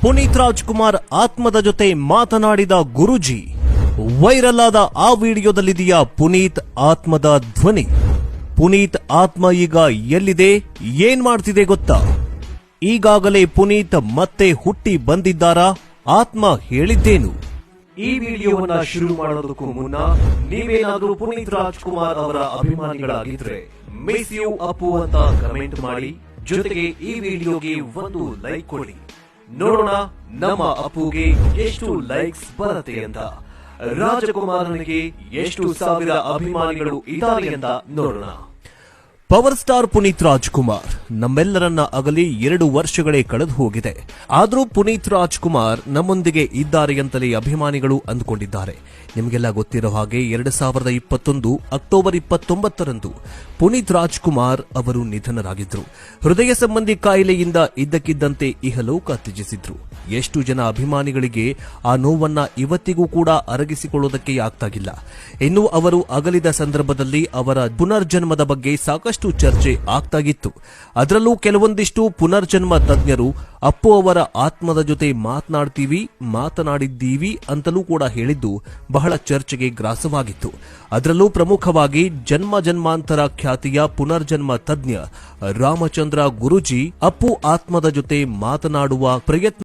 ಪುನೀತ್ ರಾಜ್ಕುಮಾರ್ ಆತ್ಮದ ಜೊತೆ ಮಾತನಾಡಿದ ಗುರೂಜಿ. ವೈರಲ್ ಆದ ಆ ವಿಡಿಯೋದಲ್ಲಿದೆಯಾ ಪುನೀತ್ ಆತ್ಮದ ಧ್ವನಿ? ಪುನೀತ್ ಆತ್ಮ ಈಗ ಎಲ್ಲಿದೆ, ಏನ್ ಮಾಡ್ತಿದೆ ಗೊತ್ತಾ? ಈಗಾಗಲೇ ಪುನೀತ್ ಮತ್ತೆ ಹುಟ್ಟಿ ಬಂದಿದ್ದಾರಾ? ಆತ್ಮ ಹೇಳಿದ್ದೇನು? ಈ ವಿಡಿಯೋವನ್ನ ಶುರು ಮಾಡೋದಕ್ಕೂ ಮುನ್ನ ನೀವೇನಾದ್ರೂ ಪುನೀತ್ ರಾಜ್ಕುಮಾರ್ ಅವರ ಅಭಿಮಾನಿಗಳಾಗಿದ್ರೆ ಮಿಸ್ ಯು ಅಪ್ಪು ಅಂತ ಕಮೆಂಟ್ ಮಾಡಿ, ಜೊತೆಗೆ ಈ ವಿಡಿಯೋಗೆ ಒಂದು ಲೈಕ್ ಕೊಡಿ. ನೋಡೋಣ ನಮ್ಮ ಅಪ್ಪುಗೆ ಎಷ್ಟು ಲೈಕ್ಸ್ ಬರುತ್ತೆ ಅಂತ. ರಾಜಕುಮಾರನಿಗೆ ಎಷ್ಟು ಸಾವಿರ ಅಭಿಮಾನಿಗಳು ಇದ್ದಾರೆ ಅಂತ ನೋಡೋಣ. ಪವರ್ ಸ್ಟಾರ್ ಪುನೀತ್ ರಾಜ್ಕುಮಾರ್ ನಮ್ಮೆಲ್ಲರನ್ನ ಅಗಲಿ 2 ವರ್ಷಗಳೇ ಕಳೆದು ಹೋಗಿದೆ. ಆದರೂ ಪುನೀತ್ ರಾಜ್ಕುಮಾರ್ ನಮ್ಮೊಂದಿಗೆ ಇದ್ದಾರೆ ಅಂತಲೇ ಅಭಿಮಾನಿಗಳು ಅಂದುಕೊಂಡಿದ್ದಾರೆ. ನಿಮಗೆಲ್ಲ ಗೊತ್ತಿರೋ ಹಾಗೆ 2021 ಅಕ್ಟೋಬರ್ 29ರಂದು ಪುನೀತ್ ರಾಜ್ಕುಮಾರ್ ಅವರು ನಿಧನರಾಗಿದ್ರು. ಹೃದಯ ಸಂಬಂಧಿ ಕಾಯಿಲೆಯಿಂದ ಇದ್ದಕ್ಕಿದ್ದಂತೆ ಇಹಲೋಕ ತ್ಯಜಿಸಿದ್ರು. ಎಷ್ಟು ಜನ ಅಭಿಮಾನಿಗಳಿಗೆ ಆ ನೋವನ್ನ ಇವತ್ತಿಗೂ ಕೂಡ ಅರಗಿಸಿಕೊಳ್ಳುವುದಕ್ಕೆ ಆಗ್ತಾಗಿಲ್ಲ. ಇನ್ನು ಅವರು ಅಗಲಿದ ಸಂದರ್ಭದಲ್ಲಿ ಅವರ ಪುನರ್ಜನ್ಮದ ಬಗ್ಗೆ ಸಾಕಷ್ಟು ಚರ್ಚೆ ಆಗ್ತಾಗಿತ್ತು. ಅದರಲ್ಲೂ ಕೆಲವೊಂದಿಷ್ಟು ಪುನರ್ಜನ್ಮ ತಜ್ಞರು ಅಪ್ಪು ಅವರ ಆತ್ಮದ ಜೊತೆ ಮಾತನಾಡಿದ್ದೀವಿ ಅಂತಲೂ ಕೂಡ ಹೇಳಿದ್ದು ಬಹಳ ಚರ್ಚೆಗೆ ಗ್ರಾಸವಾಗಿತ್ತು. ಅದರಲ್ಲೂ ಪ್ರಮುಖವಾಗಿ ಜನ್ಮಾಂತರ ಖ್ಯಾತಿಯ ಪುನರ್ಜನ್ಮ ತಜ್ಞ ರಾಮಚಂದ್ರ ಗುರೂಜಿ ಅಪ್ಪು ಆತ್ಮದ ಜೊತೆ ಮಾತನಾಡುವ ಪ್ರಯತ್ನ